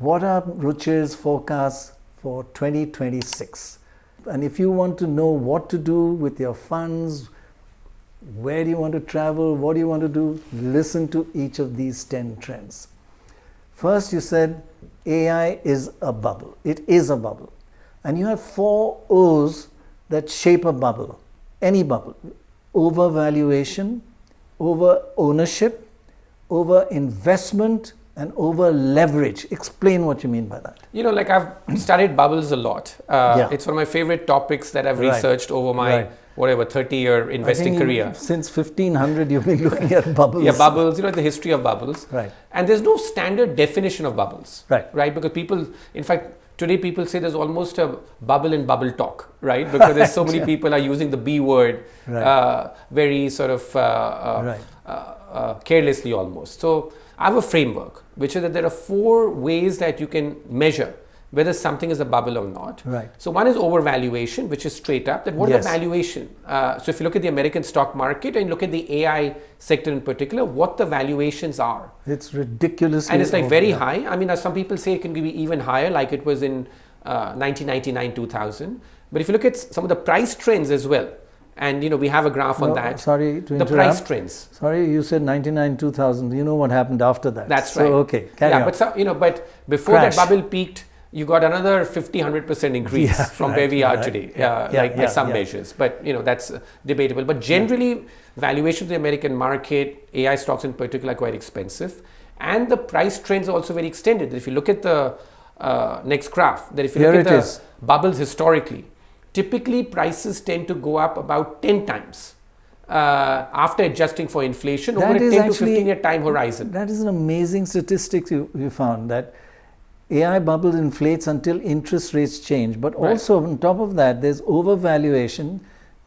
what are Ruchir's forecasts for 2026? And if you want to know what to do with your funds, where do you want to travel, what do you want to do, listen to each of these 10 trends. First, you said AI is a bubble. It is a bubble. And you have 4 O's that shape a bubble, any bubble. Overvaluation, over ownership, over investment, and over leverage. Explain what you mean by that. Like I've studied bubbles a lot. It's one of my favorite topics that I've researched over my 30-year investing career. Since 1500, you've been looking at bubbles. Yeah, bubbles, the history of bubbles. Right. And there's no standard definition of bubbles. Right. Because people, in fact, today people say there's almost a bubble in bubble talk, right? Because there's so many people are using the B word very sort of carelessly almost. So I have a framework, which is that there are 4 ways that you can measure whether something is a bubble or not. Right. So one is overvaluation, which is straight up. That what is the valuation? So if you look at the American stock market and look at the AI sector in particular, what the valuations are. It's ridiculously. And it's like very high. I mean, some people say it can be even higher, like it was in 1999, 2000. But if you look at some of the price trends as well, and we have a graph on that. Sorry to interrupt. The price trends. Sorry, you said 99, 2000. You know what happened after that. That's right. So, okay, carry on. But before that bubble peaked, you got another 50-100% increase from where we are today, by some measures. But that's debatable. But generally, valuations of the American market, AI stocks in particular, are quite expensive, and the price trends are also very extended. If you look at the next graph, that if you look at the bubbles historically, typically prices tend to go up about 10 times after adjusting for inflation over a 10 to 15-year time horizon. That is an amazing statistic you found, that AI bubble inflates until interest rates change. But also on top of that, there's overvaluation.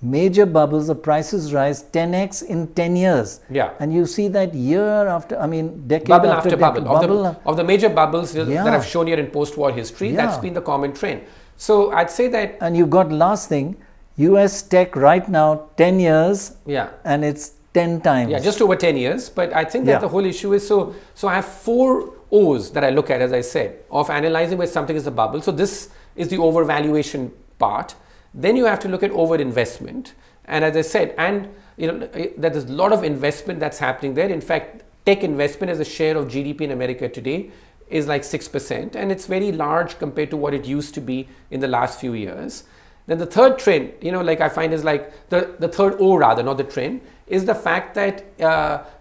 Major bubbles, the prices rise 10x in 10 years. Yeah. And you see that year after, decade bubble after bubble. Of the major bubbles that I've shown here in post-war history, that's been the common trend. So I'd say that... And you've got last thing, US tech right now, 10 years. Yeah. And it's 10 times. Yeah, just over 10 years. But I think that the whole issue is, so I have 4 O's that I look at, as I said, of analyzing whether something is a bubble. So this is the overvaluation part. Then you have to look at overinvestment. And as I said, that there's a lot of investment that's happening there. In fact, tech investment as a share of GDP in America today is like 6%. And it's very large compared to what it used to be in the last few years. Then the third trend, I find is like the third O rather, not the trend, is the fact that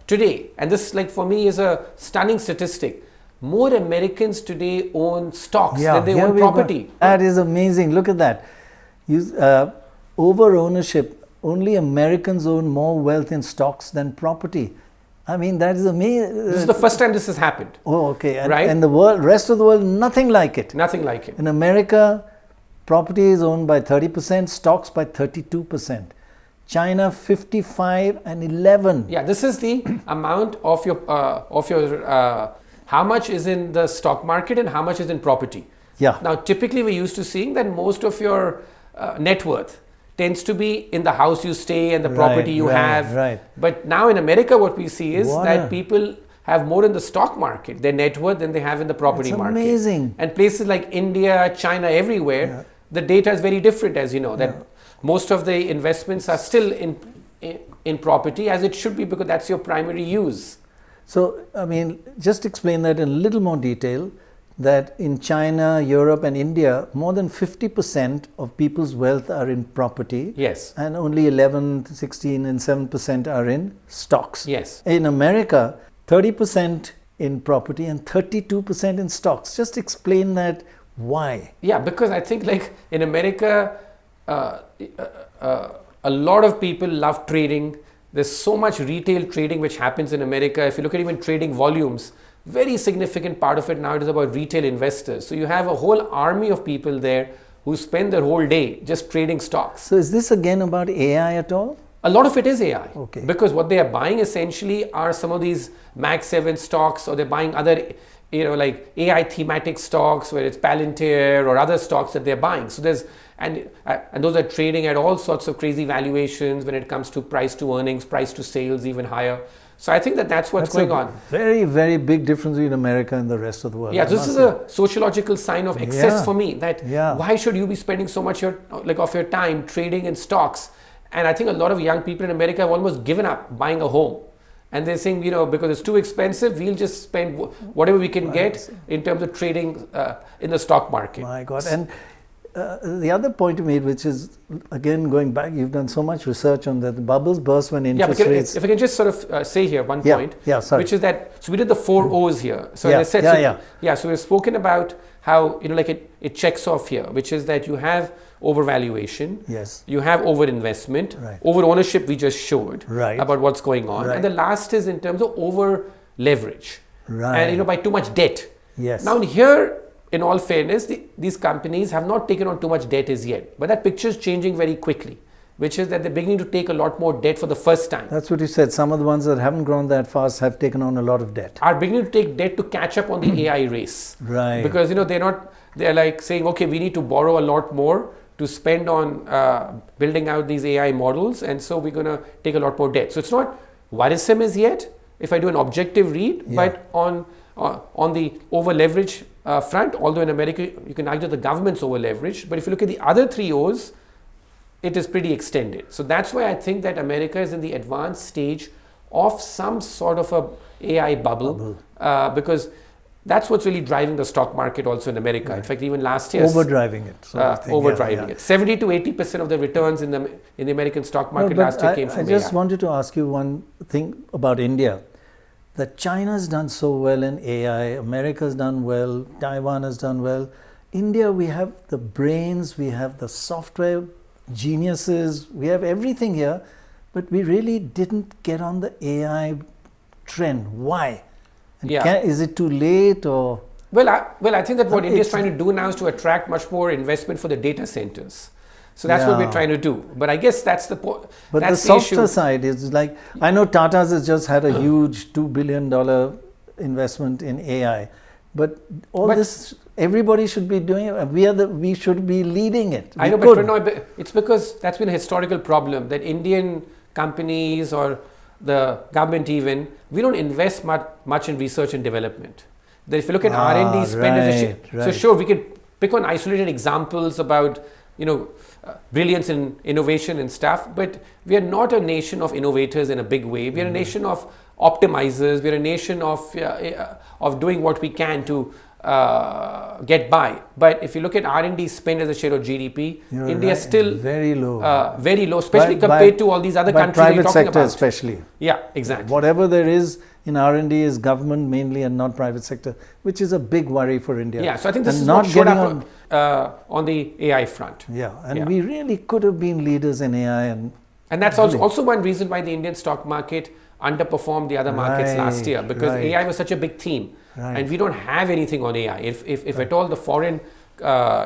today, and this for me is a stunning statistic, more Americans today own stocks than they own property. That is amazing. Look at that. Over ownership, only Americans own more wealth in stocks than property. That is amazing. This is the first time this has happened. Oh, okay. And the rest of the world, nothing like it. Nothing like it. In America, property is owned by 30%, stocks by 32%. China 55 and 11. Yeah, this is the amount of your how much is in the stock market and how much is in property. Yeah. Now, typically we're used to seeing that most of your net worth tends to be in the house you stay and the property you have. Right. But now in America, what we see is that people have more in the stock market, their net worth, than they have in the property market. Amazing. And places like India, China, everywhere, the data is very different, as you know, that most of the investments are still in property, as it should be, because that's your primary use. So, just explain that in a little more detail, that in China, Europe and India, more than 50% of people's wealth are in property. Yes. And only 11, 16 and 7% are in stocks. Yes. In America, 30% in property and 32% in stocks. Just explain that. Why? Yeah, because I think in America, a lot of people love trading. There's so much retail trading which happens in America. If you look at even trading volumes, very significant part of it now is about retail investors. So you have a whole army of people there who spend their whole day just trading stocks. So is this again about AI at all? A lot of it is AI. Okay. Because what they are buying essentially are some of these Mag 7 stocks, or they're buying other AI thematic stocks, where it's Palantir or other stocks that they're buying. So and those are trading at all sorts of crazy valuations when it comes to price to earnings, price to sales, even higher. So I think that's what's going on. Very, very big difference between America and the rest of the world. Yeah, this is a sociological sign of excess for me. That why should you be spending so much of your time trading in stocks? And I think a lot of young people in America have almost given up buying a home. And they're saying, because it's too expensive, we'll just spend whatever we can get in terms of trading in the stock market. My God. And the other point you made, which is, again, going back, you've done so much research on that. The bubbles burst when interest rates... If I can just sort of say here one point, which is that, so we did the 4 O's here. So as I said, so we've spoken about how, it checks off here, which is that you have overvaluation, you have overinvestment, over ownership we just showed about what's going on, and the last is in terms of over leverage, and by too much debt. Now here, in all fairness, these companies have not taken on too much debt as yet, but that picture is changing very quickly, which is that they're beginning to take a lot more debt for the first time. That's what you said. Some of the ones that haven't grown that fast have taken on a lot of debt. Are beginning to take debt to catch up on the AI race. Because they're like saying, okay, we need to borrow a lot more to spend on building out these AI models, and so we're going to take a lot more debt. So it's not worrisome as yet, if I do an objective read, but on the over leverage front, although in America you can argue the government's over leveraged, but if you look at the other 3 O's, it is pretty extended. So that's why I think that America is in the advanced stage of some sort of a AI bubble. Because that's what's really driving the stock market also in America. In fact, even last year, overdriving it. Overdriving it. 70 to 80% of the returns in the American stock market last year came from AI. I just wanted to ask you one thing about India. That China's done so well in AI, America's done well, Taiwan has done well. India, we have the brains, we have the software geniuses, we have everything here, but we really didn't get on the AI trend. Why? And is it too late or? Well, I think that what India is trying to do now is to attract much more investment for the data centers. So that's what we're trying to do. But I guess that's the point. But the softer side is like, I know Tata's has just had a huge $2 billion investment in AI. But this, everybody should be doing it. We should be leading it. I know, but Prannoy, it's because that's been a historical problem that Indian companies or the government even, we don't invest much in research and development. That if you look at R&D spend, so sure, we can pick on isolated examples about, brilliance in innovation and stuff, but we are not a nation of innovators in a big way. We are a nation of optimizers. We are a nation of doing what we can to get by. But if you look at R&D spend as a share of GDP, India is still very low, especially compared to all these other countries private you're talking sector about. Especially. Yeah, exactly. Whatever there is in R&D is government mainly and not private sector, which is a big worry for India. Yeah, so I think this is not showed up on the AI front. We really could have been leaders in AI. And that's also one reason why the Indian stock market underperformed the other markets last year, because AI was such a big theme. And we don't have anything on AI. If at all the foreign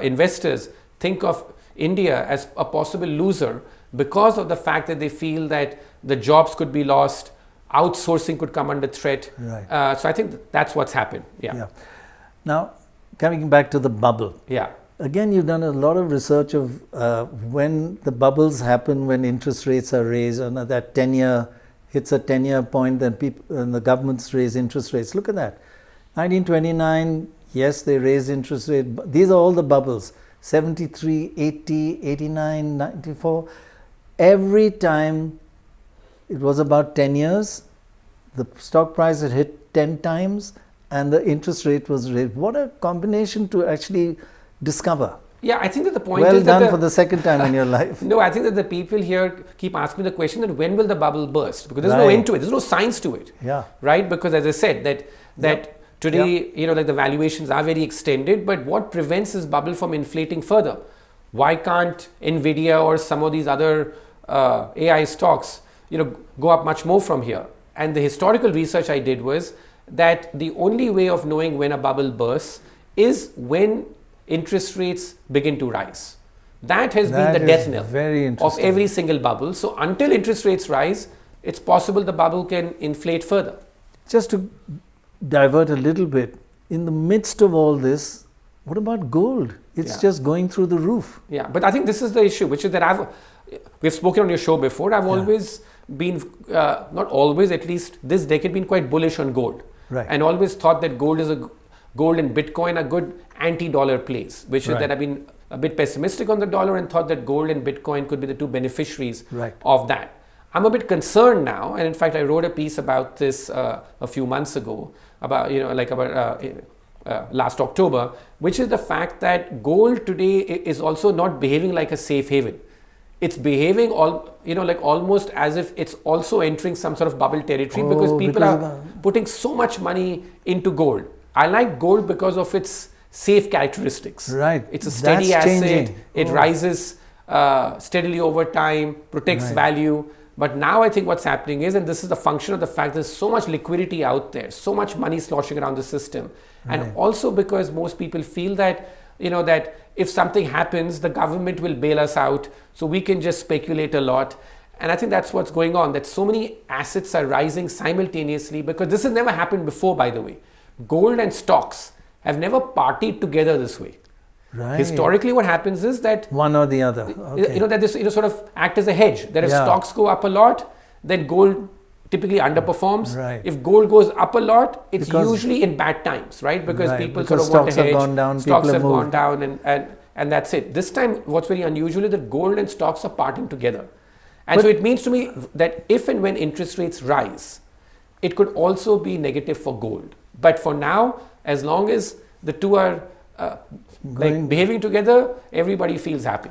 investors think of India as a possible loser because of the fact that they feel that the jobs could be lost, outsourcing could come under threat. So I think that's what's happened. Now, coming back to the bubble. Again, you've done a lot of research of when the bubbles happen, when interest rates are raised, and that 10-year hits a 10-year point, then and the governments raise interest rates. Look at that. 1929, yes, they raised interest rate. These are all the bubbles. 73, 80, 89, 94. Every time it was about 10 years, the stock price had hit 10 times and the interest rate was raised. What a combination to actually discover. Yeah, I think that the point is that well done for the second time in your life. No, I think that the people here keep asking the question that when will the bubble burst? Because there's no end to it. There's no science to it. Right? Because as I said, that today, like the valuations are very extended, but what prevents this bubble from inflating further? Why can't Nvidia or some of these other AI stocks, go up much more from here? And the historical research I did was that the only way of knowing when a bubble bursts is when interest rates begin to rise. That has been the death knell of every single bubble. So until interest rates rise, it's possible the bubble can inflate further. Just to divert a little bit, in the midst of all this, what about gold? It's just going through the roof. Yeah, but I think this is the issue, which is that we've spoken on your show before. I've always been, not always, at least this decade, been quite bullish on gold. Right. And always thought that gold and Bitcoin are good anti-dollar plays, which is that I've been a bit pessimistic on the dollar and thought that gold and Bitcoin could be the two beneficiaries of that. I'm a bit concerned now, and in fact, I wrote a piece about this a few months ago, about last October, which is the fact that gold today is also not behaving like a safe haven. It's behaving almost as if it's also entering some sort of bubble territory, because people are putting so much money into gold. I like gold because of its safe characteristics. Right. It's a steady asset. It rises steadily over time, protects value. But now I think what's happening is, and this is the function of the fact there's so much liquidity out there, so much money sloshing around the system. And also because most people feel that, that if something happens, the government will bail us out, so we can just speculate a lot. And I think that's what's going on, that so many assets are rising simultaneously, because this has never happened before, by the way. Gold and stocks have never partied together this way. Right. Historically, what happens is that one or the other. Okay. That this sort of act as a hedge. That if stocks go up a lot, then gold typically underperforms. Right. If gold goes up a lot, it's usually in bad times, right? Because people sort of want to hedge. Stocks have gone down, and that's it. This time, what's very unusual is that gold and stocks are parting together. And so it means to me that if and when interest rates rise, it could also be negative for gold. But for now, as long as the two are behaving together, everybody feels happy.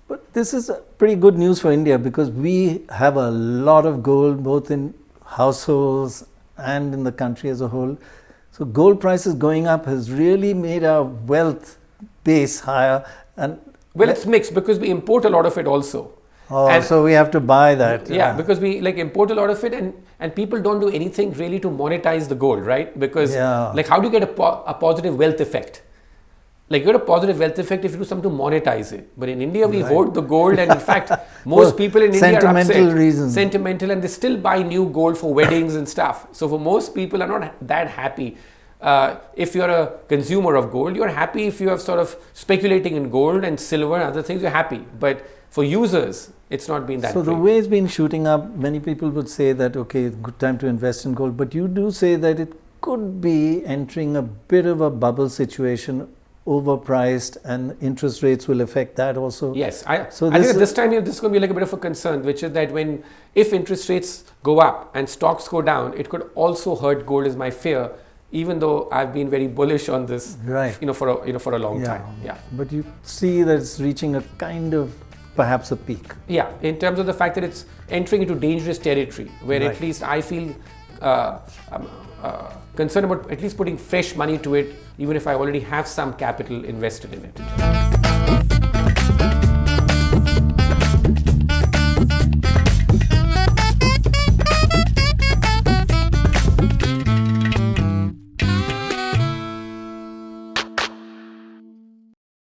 But this is pretty good news for India, because we have a lot of gold both in households and in the country as a whole. So gold prices going up has really made our wealth base higher. And it's mixed, because we import a lot of it also. So we have to buy that. Yeah, because we import a lot of it, and people don't do anything really to monetize the gold, right? Because how do you get a positive wealth effect? You get a positive wealth effect if you do something to monetize it. But in India, we hoard the gold, and in fact, most people in India are upset. Sentimental reasons. Sentimental, and they still buy new gold for weddings and stuff. So for most people are not that happy. If you're a consumer of gold, you're happy if you are sort of speculating in gold and silver and other things, you're happy. But for users, it's not been that So great. the way it's been shooting up, many people would say that, okay, good time to invest in gold. But you do say that it could be entering a bit of a bubble situation, overpriced, and interest rates will affect that also. Yes, I think at this time this is going to be a bit of a concern, which is that if interest rates go up and stocks go down, it could also hurt gold, is my fear, even though I've been very bullish on this for a long time. Yeah. But you see that it's reaching a kind of perhaps a peak. Yeah, in terms of the fact that it's entering into dangerous territory, where at least I feel concerned about at least putting fresh money to it, even if I already have some capital invested in it.